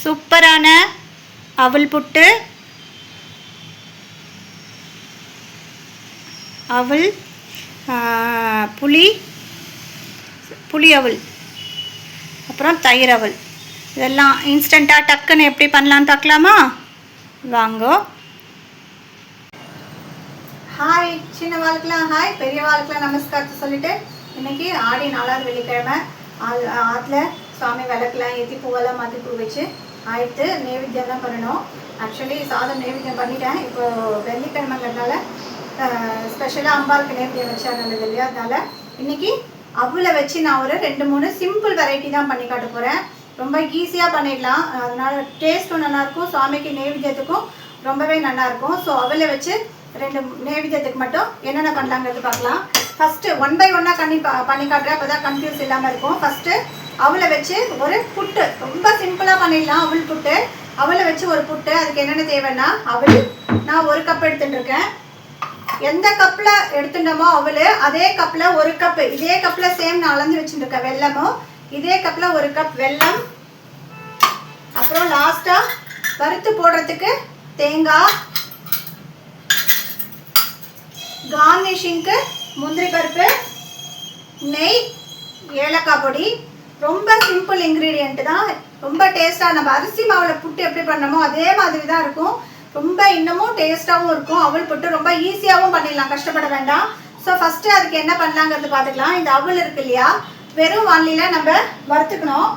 சூப்பரான அவல் புட்டு, அவல் புளி அவல், அப்புறம் தயிர் அவல். இதெல்லாம் இன்ஸ்டண்ட்டாக டக்குன்னு எப்படி பண்ணலான்னு பார்க்கலாமா? வாங்கோ. ஹாய், சின்ன வாழ்க்கலாம் ஹாய், பெரிய வாழ்க்கலாம் நமஸ்காரத்தை சொல்லிட்டு இன்றைக்கி ஆடி 4வது வெள்ளிக்கிழமை ஆற்றுல சுவாமி விளக்கெலாம் ஏற்றி பூவெல்லாம் மாற்றி பூ வச்சு ஆயிடுத்து. நைவேத்தியம் தான் பண்ணணும். ஆக்சுவலி சாதம் நைவேத்தியம் பண்ணிட்டேன். இப்போது வெள்ளிக்கிழமைங்கிறதுனால ஸ்பெஷலாக அம்பாளுக்கு நைவேத்தியம் வச்சா நல்லது இல்லையா? அதனால் இன்றைக்கி அவளை வச்சு நான் ஒரு 2-3 சிம்பிள் வெரைட்டி தான் பண்ணி காட்ட போகிறேன். ரொம்ப ஈஸியாக பண்ணிடலாம். அதனால் டேஸ்ட்டும் நல்லாயிருக்கும், சுவாமிக்கு நைவேத்தியத்துக்கும் ரொம்பவே நல்லாயிருக்கும். ஸோ அவளை வச்சு 2 நைவேத்தியத்துக்கு மட்டும் என்னென்ன பண்ணலாங்கிறது பார்க்கலாம். ஃபஸ்ட்டு 1 by 1 பண்ணி காட்டுறேன், அப்போ தான் கன்ஃபியூஸ் இல்லாமல் இருக்கும். ஃபஸ்ட்டு அவளை வச்சு ஒரு புட்டு, ரொம்ப சிம்பிளாக பண்ணிடலாம். அவள் புட்டு, அவளை வச்சு ஒரு புட்டு. அதுக்கு என்னென்ன தேவைன்னா, அவள் நான் 1 கப் எடுத்துட்டுருக்கேன். எந்த கப்பில் எடுத்துட்டோமோ அவள் அதே கப்பில் 1 கப்பு, இதே கப்பில் சேம் நான் அளந்து வச்சுட்டுருக்கேன். வெல்லமும் இதே கப்பில் 1 கப் வெல்லம். அப்புறம் லாஸ்ட்டாக வறுத்து போடுறதுக்கு தேங்காய், கார்னிஷிங்க்கு முந்திரி பருப்பு, நெய், ஏலக்காய் பொடி. ரொம்ப சிம்பிள் இன்க்ரீடியன்ட் தான், ரொம்ப டேஸ்ட்டாக. நம்ம அரிசி மாவில் புட்டு எப்படி பண்ணமோ அதே மாதிரி தான் இருக்கும். ரொம்ப இன்னமும் டேஸ்ட்டாகவும் இருக்கும். அவல் புட்டு ரொம்ப ஈஸியாகவும் பண்ணிடலாம், கஷ்டப்பட வேண்டாம். ஸோ ஃபஸ்ட்டு அதுக்கு என்ன பண்ணலாங்கிறது பார்த்துக்கலாம். இந்த அவல் இருக்கு இல்லையா, வெறும் வானிலையில் நம்ம வறுத்துக்கணும்.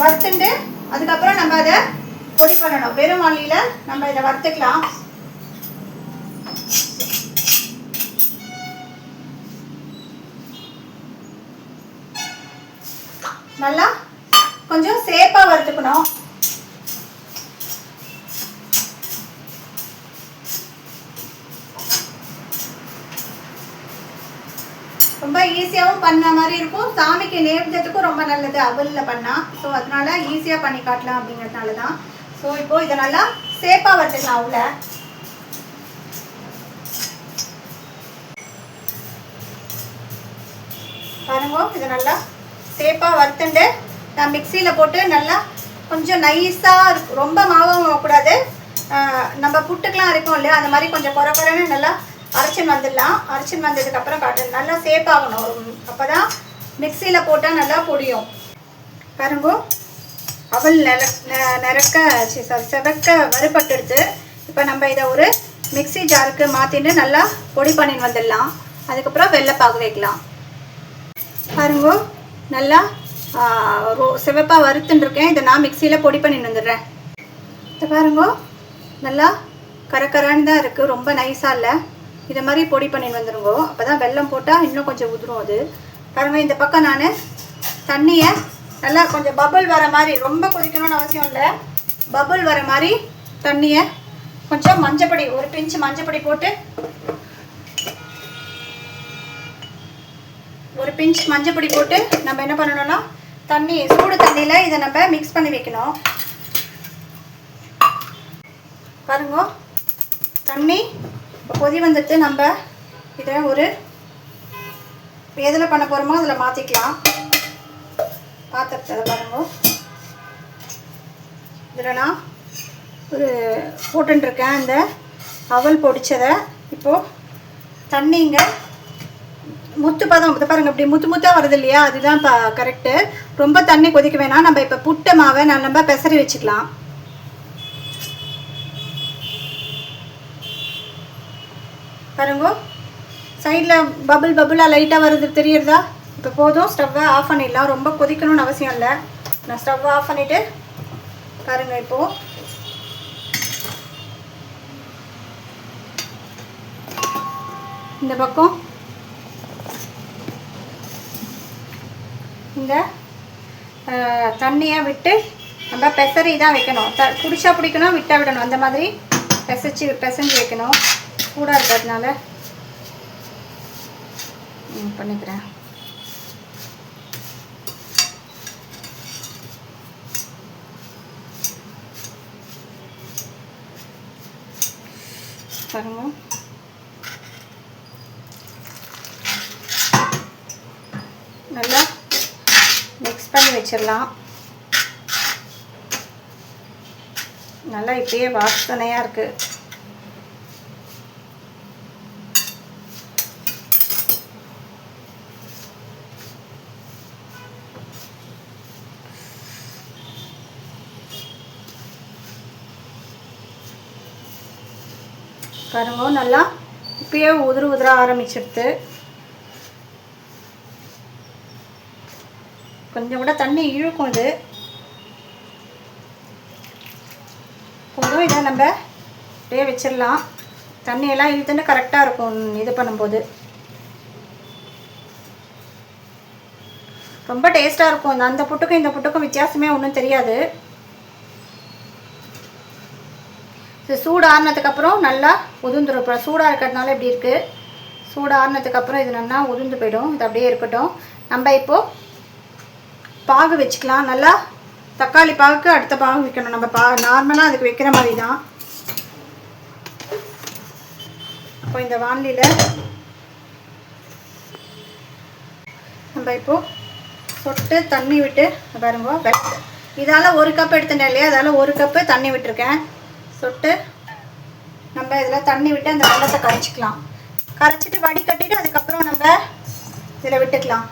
வறுத்துட்டு அதுக்கப்புறம் நம்ம அதை பொடி பண்ணணும். வெறும் வானிலையில் நம்ம இதை வறுத்துக்கலாம். நல்லா கொஞ்சம் சேப்பாக வறுத்துக்கணும். ரொம்ப ஈஸியாகவும் பண்ண மாதிரி இருக்கும். சாமிக்கு நைவேத்தியத்துக்கும் ரொம்ப நல்லது அவலில் பண்ணால். ஸோ அதனால ஈஸியாக பண்ணி காட்டலாம் அப்படிங்கிறதுனால தான். ஸோ இப்போது இதை நல்லா சேப்பாக வறுத்துக்கலாம். அவளை பாருங்க, இதை நல்லா சேப்பாக வறுத்துண்டு நான் மிக்சியில் போட்டு நல்லா கொஞ்சம் நைஸாக இருக்கும். ரொம்ப மாவும் கூடாது. நம்ம புட்டுக்கெலாம் இருக்கும் இல்லையா, அந்த மாதிரி கொஞ்சம் குறைன்னு நல்லா அரைச்சின்னு வந்துடலாம். அரைச்சின்னு வந்ததுக்கப்புறம் காட்டணும். நல்லா சேப்பாகணும், அப்போ தான் மிக்சியில் போட்டால் நல்லா பொடியும். பாருங்க, அவல் செவக்க வறுபட்டுடுது. இப்போ நம்ம இதை ஒரு மிக்சி ஜாருக்கு மாற்றிட்டு நல்லா பொடி பண்ணின்னு வந்துடலாம். அதுக்கப்புறம் வெள்ளைப்பாகு வைக்கலாம். பாருங்க, நல்லா சிவப்பாக வறுத்துட்டுருக்கேன். இதை நான் மிக்சியில் பொடி பண்ணிட்டு வந்துடுறேன். இதை பாருங்க, நல்லா கரக்கரான்னு தான் இருக்குது, ரொம்ப நைஸாக இல்லை. இதை மாதிரி பொடி பண்ணிட்டு வந்துடுங்கோ. அப்போ தான் வெல்லம் போட்டால் இன்னும் கொஞ்சம் உதிரும் அது. பாருங்கள், இந்த பக்கம் நான் தண்ணியை நல்லா கொஞ்சம் பபுள் வர மாதிரி, ரொம்ப கொதிக்கணும்னு அவசியம் இல்லை, பபுள் வர மாதிரி தண்ணியை கொஞ்சம் மஞ்சப்பொடி, ஒரு பிஞ்சு மஞ்சப்பொடி போட்டு, ஒரு பிஞ்ச் மஞ்சப்பொடி போட்டு நம்ம என்ன பண்ணணும்னா, சூடு தண்ணியில் இதை நம்ம மிக்ஸ் பண்ணி வைக்கணும். பாருங்க, தண்ணி கொதி வந்துட்டு நம்ம இதை ஒரு எதில் பண்ண போகிறோமோ அதில் மாற்றிக்கலாம். பாத்திரத்தை பாருங்க, இதில் நான் ஒரு போட்டுருக்கேன் அந்த அவல் பொடிச்சதை. இப்போது தண்ணிங்க முத்து பதம், இதை பாருங்கள், இப்படி முத்து முத்தாக வருது இல்லையா, அதுதான் கரெக்டு. ரொம்ப தண்ணி கொதிக்க வேணாம். நம்ம இப்போ புட்டு மாவை நம்ம பெசரி வச்சுக்கலாம். பாருங்க, சைடில் பபுளாக லைட்டாக வருது, தெரியுறதா? இப்போ போதும், ஸ்டவ்வை ஆஃப் பண்ணிடலாம். ரொம்ப கொதிக்கணும்னு அவசியம் இல்லை. நான் ஸ்டவ்வை ஆஃப் பண்ணிவிட்டு பாருங்கள், இப்போது இந்த பக்கம் இந்த தண்ணியை விட்டு நம்ம பெசரி தான் வைக்கணும். பிடிச்சா பிடிக்கணும், விட்டால் விடணும். அந்த மாதிரி பிசைஞ்சு வைக்கணும். சூடாக இருக்கிறதுனால பண்ணிக்கிறேன். பாருங்க, நல்லா மிக்ஸ் பண்ணி வச்சிடலாம். நல்லா இப்படியே வாசனையாக இருக்குது. பாருங்க நல்லா இப்பயே உதிர ஆரம்பிச்சிடுது. கொஞ்சம் கூட தண்ணி இழுக்கும். இது போதும். இதை நம்ம அப்படியே வச்சிடலாம். தண்ணியெல்லாம் இழுத்துன்னு கரெக்டாக இருக்கும் இது பண்ணும்போது. ரொம்ப டேஸ்ட்டாக இருக்கும். அந்த புட்டுக்கும் இந்த புட்டுக்கும் வித்தியாசமே ஒன்றும் தெரியாது. இது சூடு ஆறுனதுக்கப்புறம் நல்லா உதிர்ந்துடும். இப்போ சூடாக இருக்கிறதுனால இப்படி இருக்குது. சூடு ஆறுனதுக்கப்புறம் இது நல்லா உதிர்ந்து போயிடும். இது அப்படியே இருக்கட்டும். நம்ம இப்போது பாகு வச்சுக்கலாம். நல்லா தக்காளி பாகுக்கு அடுத்த பாகு வைக்கணும். நம்ம நார்மலாக அதுக்கு வைக்கிற மாதிரி தான். இப்போ இந்த வாண்டியில் நம்ம இப்போது சொட்டு தண்ணி விட்டு பாருங்க. இதால் 1 கப் எடுத்துட்டேன் இல்லையா, அதால் 1 கப்பு தண்ணி விட்டுருக்கேன். சொட்டு நம்ம இதில் தண்ணி விட்டு அந்த வெள்ளத்தை கரைச்சிக்கலாம். கரைச்சிட்டு வடிகட்டிட்டு அதுக்கப்புறம் நம்ம இதில் விட்டுக்கலாம்.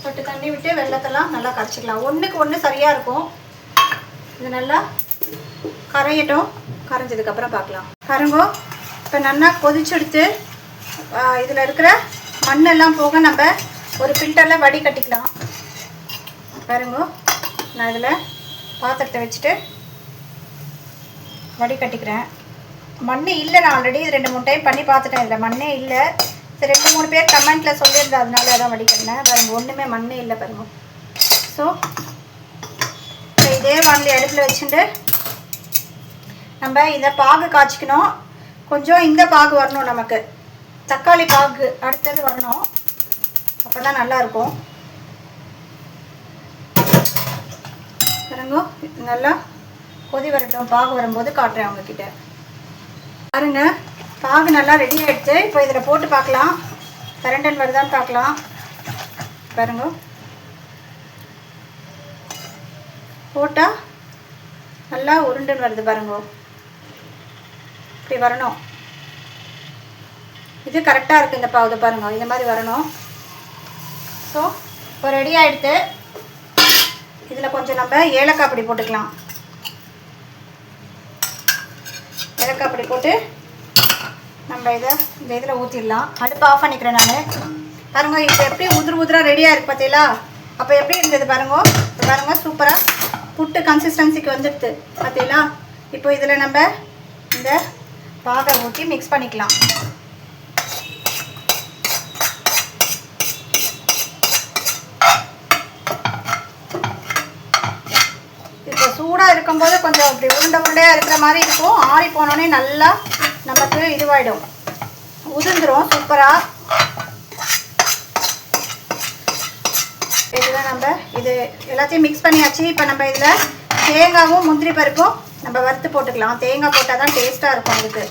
சொட்டு தண்ணி விட்டு வெள்ளத்தெல்லாம் நல்லா கரைச்சிக்கலாம். ஒன்றுக்கு ஒன்று சரியாக இருக்கும். இது நல்லா கரையட்டும். கரைஞ்சதுக்கப்புறம் பார்க்கலாம். பாருங்கோ இப்போ நல்லா கொதிச்செடுத்து இதில் இருக்கிற மண்ணெல்லாம் போக நம்ம ஒரு ஃபில்டரில் வடிகட்டிக்கலாம். பாருங்கோ நான் இதில் பாத்திரத்தை வச்சுட்டு வடிகட்டிக்கிறேன். மண் இல்லை. நான் ஆல்ரெடி இது 2-3 டைம் பண்ணி பார்த்துட்டேன். இதில் மண்ணே இல்லை. சரி 2-3 பேர் கமெண்ட்டில் சொல்லியிருந்தேன், அதனால தான் வடிகட்டினேன். பாருங்கள் ஒன்றுமே மண்ணே இல்லை பாருங்க. ஸோ இதே வானிலை அடுப்பில் வச்சுட்டு நம்ம இதை பாகு காய்ச்சிக்கணும். கொஞ்சம் இந்த பாகு வரணும். நமக்கு தக்காளி பாகு அடுத்தது வரணும். அப்போ தான் நல்லாயிருக்கும். பாருங்க நல்லா கொதி வரட்டும். பாகு வரும்போது காட்டுறேன் அவங்கக்கிட்ட. பாருங்க பாகு நல்லா ரெடி ஆகிடுச்சு. இப்போ இதில் போட்டு பார்க்கலாம். கரண்டன் வருதான்னு பார்க்கலாம். பாருங்க போட்டால் நல்லா உருண்டுன்னு வருது. பாருங்க இப்படி வரணும். இது கரெக்டாக இருக்குது இந்த பாகு. பாருங்க இந்த மாதிரி வரணும். ஸோ இப்போ ரெடி ஆகிடுது. இதில் கொஞ்சம் நம்ம ஏலக்காய் பொடி போட்டுக்கலாம். ஏலக்காய் பொடி போட்டு நம்ம இந்த இதில் ஊற்றிடலாம். அடுப்பு ஆஃப் பண்ணிக்கிறேன் நான். பாருங்க இப்போ எப்படி உதிராக ரெடியாக இருக்குது பார்த்தீங்களா? அப்போ எப்படி இருந்தது பாருங்க. பாருங்க சூப்பராக புட்டு கன்சிஸ்டன்சிக்கு வந்துடுது பார்த்தீங்களா? இப்போ இதில் நம்ம இந்த பாகை ஊற்றி மிக்ஸ் பண்ணிக்கலாம். இப்போ சூடாக இருக்கும்போது கொஞ்சம் இப்படி உருண்டையாக இருக்கிற மாதிரி இருக்கும். ஆறி போனோடனே நல்லா நமக்கு இதுவாகிடும், உதிர்ந்துடும் சூப்பராக. இதில் நம்ம இது எல்லாத்தையும் மிக்ஸ் பண்ணியாச்சு. இப்போ நம்ம இதில் தேங்காவும் முந்திரி பருப்பும் நம்ம வறுத்து போட்டுக்கலாம். தேங்காய் போட்டால் தான் டேஸ்ட்டாக இருக்கும் அதுக்கு.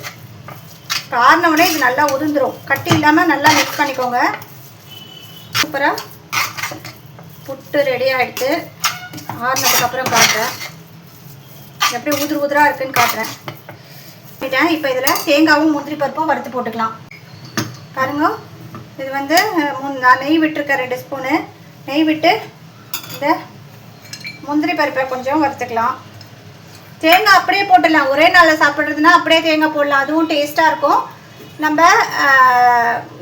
இப்போ ஆறினவுடனே இது நல்லா உதிர்ந்துடும். கட்டி இல்லாமல் நல்லா மிக்ஸ் பண்ணிக்கோங்க. சூப்பராக புட்டு ரெடி ஆகிடுது. ஆறினதுக்கப்புறம் காட்டுறேன் எப்படி உதிராக இருக்குன்னு காட்டுறேன். இப்போ இதில் தேங்காவும் முந்திரி பருப்பும் வறுத்து போட்டுக்கலாம். பாருங்க இது வந்து நான் நெய் விட்டுருக்கேன் 2 ஸ்பூனு. நெய் விட்டு இந்த முந்திரி பருப்பை கொஞ்சம் வறுத்துக்கலாம். தேங்காய் அப்படியே போட்டுடலாம். ஒரே நாளில் சாப்பிட்றதுனா அப்படியே தேங்காய் போடலாம், அதுவும் டேஸ்ட்டாக இருக்கும். நம்ம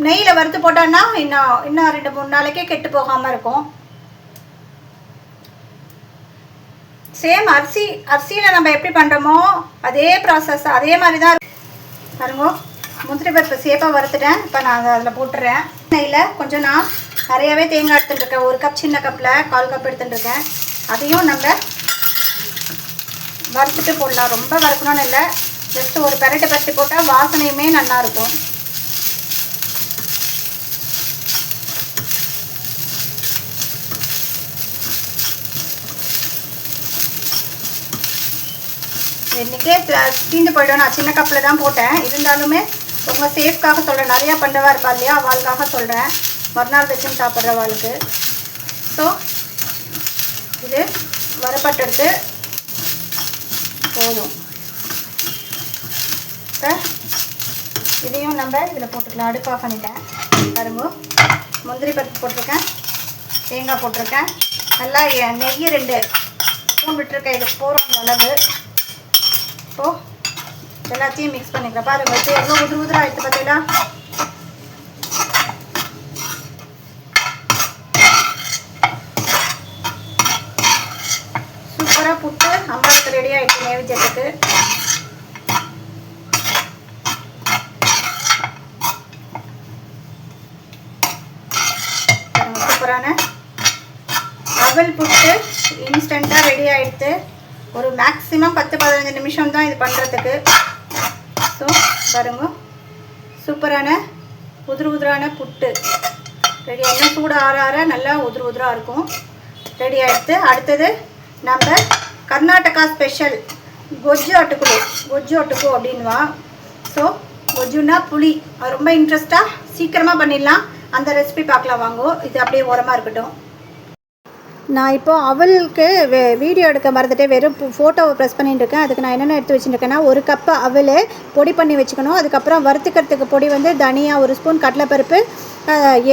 நெய்யில் வறுத்து போட்டோன்னா இன்னும் 2-3 நாளைக்கே கெட்டு போகாமல் இருக்கும். சேம் அரிசியில் நம்ம எப்படி பண்ணுறோமோ அதே ப்ராசஸ் அதே மாதிரி தான் பாருங்க. முந்திரி பருப்பு சேப்பாக வறுத்துட்டேன். இப்போ நான் அதில் போட்டுறேன். நெய்யில் கொஞ்சம் நான் நிறையாவே தேங்காய் எடுத்துட்டுருக்கேன். 1 கப் சின்ன கப்பில் 1/4 கப் எடுத்துட்டுருக்கேன். அதையும் நம்ம வறுத்துட்டு போடலாம். ரொம்ப வறுக்கணும்னு இல்லை, ஜஸ்ட் ஒரு பெரட்டு போட்டால் வாசனையுமே நல்லாயிருக்கும். இன்றைக்கே தீந்து போய்டும். நான் சின்ன கப்பில் தான் போட்டேன். இருந்தாலுமே உங்கள் சேஃப்காக சொல்கிறேன். நிறையா பண்ணவா இருப்பா இல்லையா, அவளுக்காக சொல்கிறேன். மறுநாள் வச்சுன்னு சாப்பிட்றவாளுக்கு. ஸோ இது வறுபட்டெடுத்து போதும். இப்போ இதையும் நம்ம இதில் போட்டுக்கலாம். அடுப்பு ஆஃப் பண்ணிட்டேன். பாருங்க, முந்திரி பருப்பு போட்டிருக்கேன், தேங்காய் போட்டிருக்கேன், நல்லா நெய் 2 ஸ்பூன் விட்டுருக்கேன். இது போகிறோம் அளவு. இப்போது எல்லாத்தையும் மிக்ஸ் பண்ணிக்கலாம். பாருங்கள், இப்போ எவ்வளோ உதிராக ஆகிடுச்சு பார்த்தீங்களா? சூப்பராக புட்டு அம்மாவுக்கு ரெடி ஆகிடுச்சு நைவேத்தியத்துக்கு. சூப்பரான அவல் புட்டு இன்ஸ்டண்ட்டாக ரெடி ஆகிடுது. ஒரு மேக்ஸிமம் 10-15 நிமிஷம் தான் இது பண்ணுறதுக்கு. ஸோ பாருங்க, சூப்பரான உதிரான புட்டு ரெடி. எண்ணெய் சூடு ஆற நல்லா உதிராக இருக்கும். ரெடி ஆகிடுது. அடுத்தது நம்ம கர்நாடகா ஸ்பெஷல் கொஜ்ஜு அட்டுக்கு அப்படின்வா. ஸோ கொஜ்ஜுன்னா புளி. அது ரொம்ப இன்ட்ரெஸ்ட்டாக சீக்கிரமாக பண்ணிடலாம். அந்த ரெசிபி பார்க்கலாம் வாங்கோ. இது அப்படியே ஓரமாக இருக்கட்டும். நான் இப்போது அவலுக்கு வீடியோ எடுக்க மறந்துட்டே வெறும் ஃபோட்டோவை ப்ரெஸ் பண்ணிட்டு இருக்கேன். அதுக்கு நான் என்னென்ன எடுத்து வச்சுருக்கேன்னா, 1 கப்பு அவல் பொடி பண்ணி வச்சுக்கணும். அதுக்கப்புறம் வறுத்துக்கிறதுக்கு பொடி வந்து தனியா 1 ஸ்பூன், கடலைப்பருப்பு,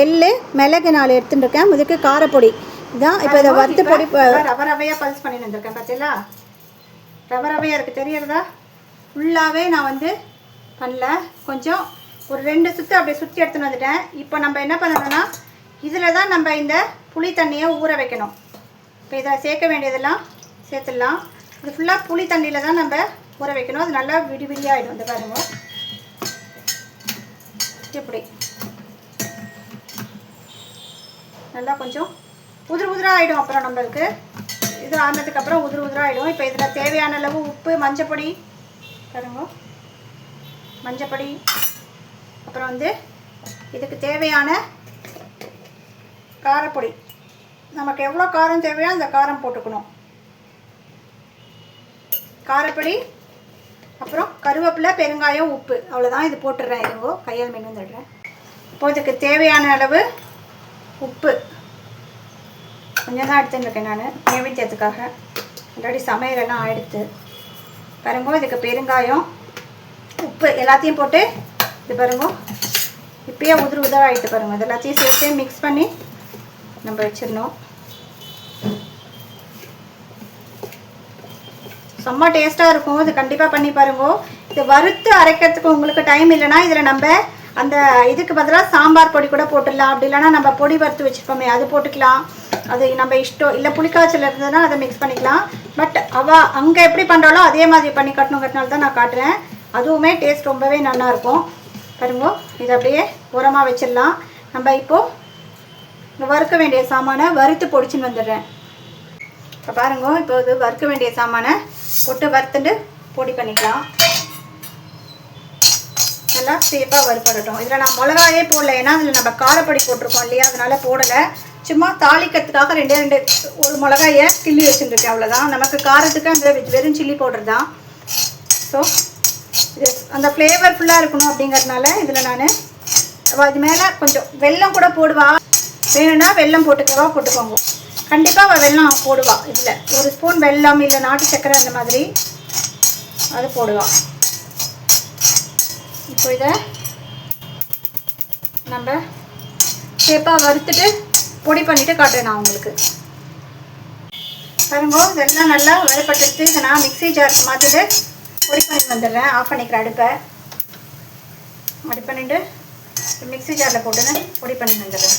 எள்ளு, மிளகு 4 எடுத்துகிட்டு இருக்கேன். இதுக்கு காரப்பொடி இதான். இப்போ இதை வறுத்து பொடி ரவையாக பல்ஸ் பண்ணி வந்திருக்கேன். பார்த்தீங்களா, ரவையாக இருக்குது தெரியறதா? ஃபுல்லாகவே நான் வந்து பண்ணல. கொஞ்சம் ஒரு 2 சுற்று அப்படியே சுற்றி எடுத்துன்னு வந்துட்டேன். இப்போ நம்ம என்ன பண்ணணும்னா, இதில் தான் நம்ம இந்த புளி தண்ணியை ஊற வைக்கணும். இப்போ இதை சேர்க்க வேண்டியதெல்லாம் சேர்த்துடலாம். இது ஃபுல்லாக புளி தண்ணியில் தான் நம்ம ஊற வைக்கணும். அது நல்லா விடிவிடியாகிடும். இந்த பாருங்க, இப்படி நல்லா கொஞ்சம் உதிராக ஆகிடும். அப்புறம் நம்மளுக்கு இது ஆனதுக்கப்புறம் உதிராக ஆகிடும். இப்போ இதில் தேவையான அளவு உப்பு, மஞ்சப்பொடி பாருங்க, மஞ்சப்பொடி, அப்புறம் வந்து இதுக்கு தேவையான காரப்பொடி. நமக்கு எவ்வளோ காரம் தேவையோ அந்த காரம் போட்டுக்கணும். காரப்பொடி, அப்புறம் கருவேப்பிலை, பெருங்காயம், உப்பு, அவ்வளோதான். இது போட்டுடுறேன். இதுவோ கையால் மீன் வந்துடுறேன். இப்போ இதுக்கு தேவையான அளவு உப்பு கொஞ்சம் தான் எடுத்துருக்கேன் நான் நைவேத்தியத்துக்காக. ஆல்ரெடி சமையலெல்லாம் ஆகிடுத்து. பாருங்க, இதுக்கு பெருங்காயம், உப்பு எல்லாத்தையும் போட்டு இது பாருங்க இப்பயே உதிராக ஆகிட்டு பாருங்கள். இது எல்லாத்தையும் சேர்த்து மிக்ஸ் பண்ணி நம்ம வச்சிடணும். செம்ம டேஸ்ட்டாக இருக்கும். இது கண்டிப்பாக பண்ணி பாருங்க. இது வறுத்து அரைக்கிறதுக்கு உங்களுக்கு டைம் இல்லைன்னா இதில் நம்ம அந்த இதுக்கு பதிலாக சாம்பார் பொடி கூட போட்டுடலாம். அப்படி இல்லைனா நம்ம பொடி வறுத்து வச்சுருப்போமே அது போட்டுக்கலாம். அது நம்ம இஷ்டம். இல்லை புளிக்காய்ச்சல் இருந்ததுன்னா அதை மிக்ஸ் பண்ணிக்கலாம். பட் அங்கே எப்படி பண்ணுறாலோ அதே மாதிரி பண்ணி கட்டணுங்கிறதுனால தான் நான் காட்டுறேன். அதுவுமே டேஸ்ட் ரொம்பவே நல்லாயிருக்கும். பாருங்க, இதை அப்படியே உரமாக வச்சிடலாம். நம்ம இப்போது வறுக்க வேண்டிய சாமானை வறுத்து பொடிச்சுன்னு வந்துடுறேன். இப்போ பாருங்க, இப்போ இது வறுக்க வேண்டிய சாமானை போட்டு வறுத்துட்டு பொடி பண்ணிக்கலாம். நல்லா சேஃபாக வறுப்படட்டும். இதில் நான் மிளகாயே போடல, ஏன்னா அதில் நம்ம காரப்பொடி போட்டிருக்கோம் இல்லையா, அதனால் போடலை. சும்மா தாளிக்கிறதுக்காக 2 ஒரு மிளகாயை கிள்ளி வச்சுருக்கேன், அவ்வளோதான். நமக்கு காரத்துக்கு அந்த வெறும் சில்லி பவுடர் தான். ஸோ இது அந்த ஃப்ளேவர் ஃபுல்லாக இருக்கணும் அப்படிங்கிறதுனால இதில் நான் இது மேலே கொஞ்சம் வெல்லம் கூட போடுவா. வேணும்னா வெல்லம் போட்டுக்கோங்க. கண்டிப்பாக அவள் வெல்லம் போடுவா. இதில் 1 ஸ்பூன் வெல்லம், இல்லை நாட்டு சக்கரை அந்த மாதிரி அது போடுவா. இப்போ இதை நம்ம சேப்பாக வறுத்துட்டு பொடி பண்ணிவிட்டு காட்டுறேன் நான் உங்களுக்கு. பாருங்க, இதெல்லாம் நல்லா வறுப்பட்டுட்டு இதை நான் மிக்ஸி ஜாருக்கு மாற்றிட்டு பொடி பண்ணி வந்துடுறேன். ஆஃப் பண்ணிக்கிறேன் அடுப்பை. பண்ணிட்டு மிக்ஸி ஜாரில் போட்டு பொடி பண்ணி வந்துடுறேன்.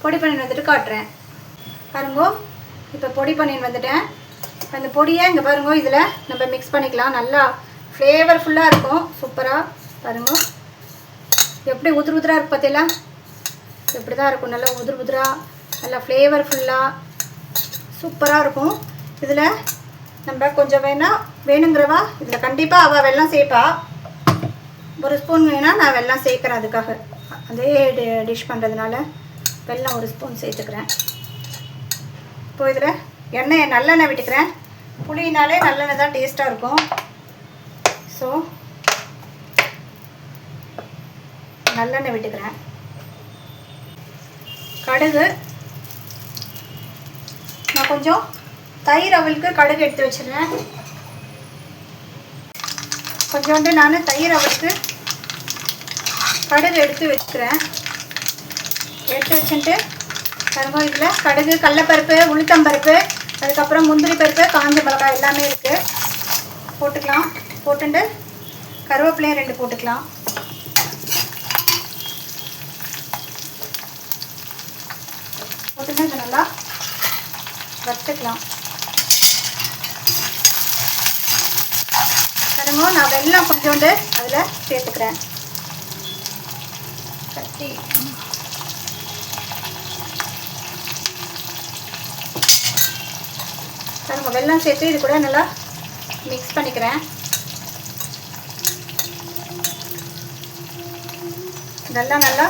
பொடி பண்ணி வந்துட்டு காட்டுறேன். பாருங்க, இப்போ பொடி பண்ணி வந்துட்டேன். அந்த பொடியை இங்கே பாருங்க இதில் நம்ம மிக்ஸ் பண்ணிக்கலாம். நல்லா ஃப்ளேவர்ஃபுல்லாக இருக்கும். சூப்பராக பாருங்க எப்படி உதிராக இருக்கு பார்த்தீங்களா. எப்படி தான் இருக்கும், நல்லா உதிராக நல்லா ஃப்ளேவர்ஃபுல்லாக சூப்பராக இருக்கும். இதில் நம்ம கொஞ்சம் வேணுங்கிறவா இதில் கண்டிப்பாக அவள் வெல்லம் சேர்ப்பா. 1 ஸ்பூன் வேணால் நான் வெல்லம் சேர்க்குறேன். அதுக்காக அதே டிஷ் பண்ணுறதுனால வெல்லம் 1 ஸ்பூன் சேர்த்துக்கிறேன். இப்போ இதில் எண்ணெயை நல்லெண்ணெய் விட்டுக்கிறேன். புளினாலே நல்லெண்ணெய் தான் டேஸ்ட்டாக இருக்கும். ஸோ நல்லெண்ணெய் விட்டுக்கிறேன். கடுகு நான் கொஞ்சம் தயிர் அவளுக்கு கடுகு எடுத்து வச்சிடுறேன். கொஞ்சோண்டு நான் தயிர் அவளுக்கு கடுகு எடுத்து வச்சுக்கிறேன். எடுத்து வச்சுட்டு பாருங்க, இதில் கடுகு, கடலைப்பருப்பு, உளுத்தம்பருப்பு, அதுக்கப்புறம் முந்திரி பருப்பு, காஞ்ச மிளகாய் எல்லாமே இருக்குது. போட்டுக்கலாம். போட்டுட்டு கருவேப்பிலையும் 2 போட்டுக்கலாம். போட்டுட்டு இதை நல்லா வறுத்துக்கலாம். பாருங்க, நான் வெல்லம் கொஞ்சோண்டு அதில் சேர்த்துக்கிறேன். கட்டி பாருங்க, வெல்லம் சேர்த்து இது கூட நல்லா மிக்ஸ் பண்ணிக்கிறேன். நல்லா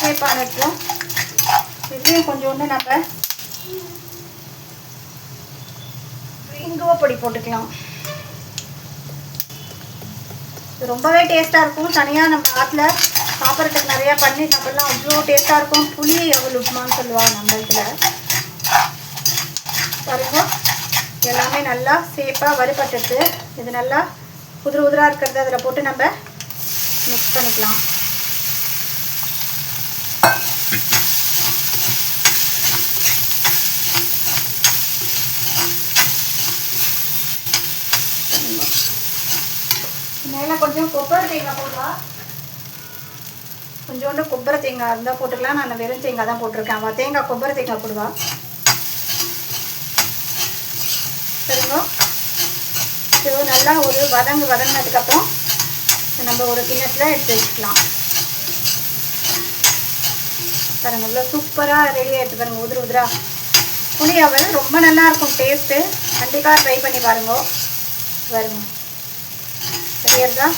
சேப்பானட்டும். இதுலேயும் கொஞ்சோண்டு நம்ம இங்குவ பொடி போட்டுக்கலாம். இது ரொம்பவே டேஸ்ட்டாக இருக்கும். தனியாக நம்ம ஆற்றுல சாப்பிட்றதுக்கு நிறையா பண்ணி சாப்பிட்லாம். அவ்வளோ டேஸ்ட்டாக இருக்கும். புளி எவ்வளோ உப்புமான்னு சொல்லுவாங்க நம்ம இதில். பாருங்க, எல்லாமே நல்லா சேஃபாக வறுபட்டுட்டு இது நல்லா உதிராக இருக்கிறது அதில் போட்டு நம்ம மிக்ஸ் பண்ணிக்கலாம். மேலே கொஞ்சம் கொப்பரை தேங்காய் போடலாம். கொஞ்சோண்டு கொப்பரை தேங்காய் இருந்தால் போட்டுக்கலாம். நான் வெறும் தேங்காய் தான் போட்டிருக்கேன். அவள் தேங்காய் கொப்பரை தேங்காய் போடுவா. சரிங்க, இது நல்லா ஒரு வதங்கினதுக்கப்புறம் நம்ம ஒரு கிண்ணத்தில் எடுத்து வச்சுக்கலாம். பாருங்கள், இவ்வளோ சூப்பராக ரெடி ஆகிடுச்சு. பாருங்கள், உதிரா புளி அவல் ரொம்ப நல்லாயிருக்கும் டேஸ்ட்டு. கண்டிப்பாக ட்ரை பண்ணி பாருங்க. பாருங்க, சரியா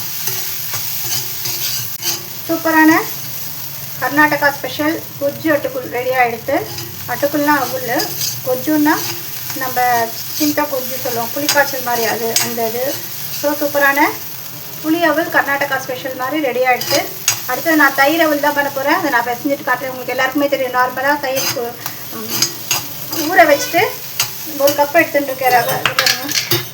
சூப்பரான கர்நாடகா ஸ்பெஷல் கொஜ்ஜு அட்டுக்குள் ரெடி ஆகிடுது. அட்டுக்குள்னா அவுள், கொஜ்ஜுன்னா நம்ம சிந்தா கொஜ்ஜு சொல்லுவோம், புளிக்காய்ச்சல் மாதிரி அது அந்த இது. ஸோ சூப்பரான புளி அவல் கர்நாடகா ஸ்பெஷல் மாதிரி ரெடி ஆகிடுது. அடுத்தது நான் தயிர் அவல் தான் பண்ண போகிறேன். அதை நான் பிசைஞ்சிட்டு காட்டுறேன். உங்களுக்கு எல்லாருக்குமே தெரியும், நார்மலாக தயிர் ஊற வச்சுட்டு 1 கப் எடுத்துட்டுருக்கேன்.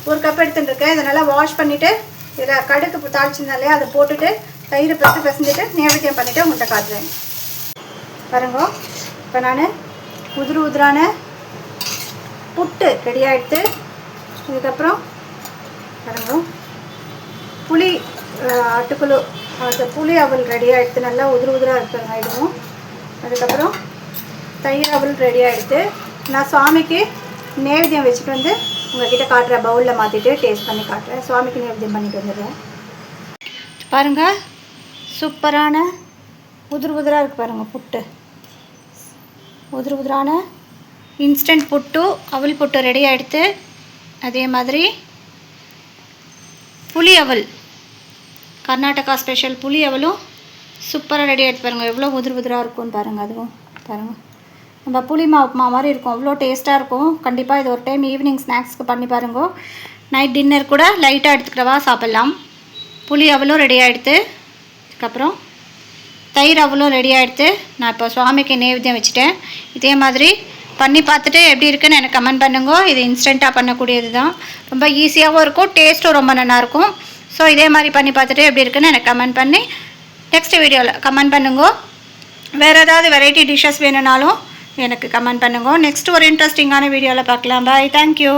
ஒரு கப் எடுத்துட்டுருக்கேன். இதை நல்லா வாஷ் பண்ணிவிட்டு இதில் கடுகு தாளிச்சிருந்தாலே அதை போட்டுட்டு தயிரை போட்டு பிசைஞ்சிட்டு நைவேத்தியம் பண்ணிவிட்டு உங்கள்கிட்ட காட்டுறேன். பாருங்க, இப்போ நான் உதிரான புட்டு ரெடி ஆகிடுது. இதுக்கப்புறம் பாருங்க, புளி அட்டுக்குழு அது புளி அவல் ரெடி ஆகிடுது. நல்லா உதிராக இருக்கிறாங்க இதுவும். அதுக்கப்புறம் தயிர் அவல் ரெடி ஆகிடுது. நான் சுவாமிக்கு நைவேத்தியம் வச்சுட்டு வந்து உங்கள்கிட்ட காட்டுறேன். பவுலில் மாற்றிட்டு டேஸ்ட் பண்ணி காட்டுறேன். சுவாமிக்கு நைவேத்தியம் பண்ணிட்டு வந்துடுறேன். பாருங்கள், சூப்பரான உதிராக இருக்குது பாருங்கள் புட்டு. உதிரான இன்ஸ்டன்ட் புட்டு அவல் புட்டு ரெடி ஆகிடுது. அதே மாதிரி புளி அவல் கர்நாடகா ஸ்பெஷல் புளி அவலும் சூப்பராக ரெடி ஆகிடுது. பாருங்கள், எவ்வளோ உதிராக இருக்கும்னு பாருங்கள். அதுவும் பாருங்கள், நம்ம புளி உப்புமா மாதிரி இருக்கும். அவ்வளோ டேஸ்ட்டாக இருக்கும். கண்டிப்பாக இது ஒரு டைம் ஈவினிங் ஸ்நாக்ஸ்க்கு பண்ணி பாருங்க. நைட் டின்னர் கூட லைட்டாக எடுத்துக்கிட்டவா சாப்பிட்லாம். புளி அவலும் ரெடி ஆகிடுது. அதுக்கப்புறம் தயிர் அவலும் ரெடி ஆகிடுது. நான் இப்போ சுவாமிக்கு நைவேத்தியம் வச்சுட்டேன். இதே மாதிரி பண்ணி பார்த்துட்டு எப்படி இருக்குன்னு எனக்கு கமெண்ட் பண்ணுங்க. இது இன்ஸ்டண்ட்டாக பண்ணக்கூடியது தான். ரொம்ப ஈஸியாகவும் இருக்கும், டேஸ்ட்டும் ரொம்ப நல்லாயிருக்கும். ஸோ இதே மாதிரி பண்ணி பார்த்துட்டு எப்படி இருக்குன்னு எனக்கு கமெண்ட் பண்ணி நெக்ஸ்ட் வீடியோவில் கமெண்ட் பண்ணுங்க. வேறு ஏதாவது வெரைட்டி டிஷ்ஷஸ் வேணும்னாலும் எனக்கு கமெண்ட் பண்ணுங்க. நெக்ஸ்ட் ஒரு இன்ட்ரெஸ்டிங்கான வீடியோவில் பார்க்கலாம். பாய், தேங்க்யூ.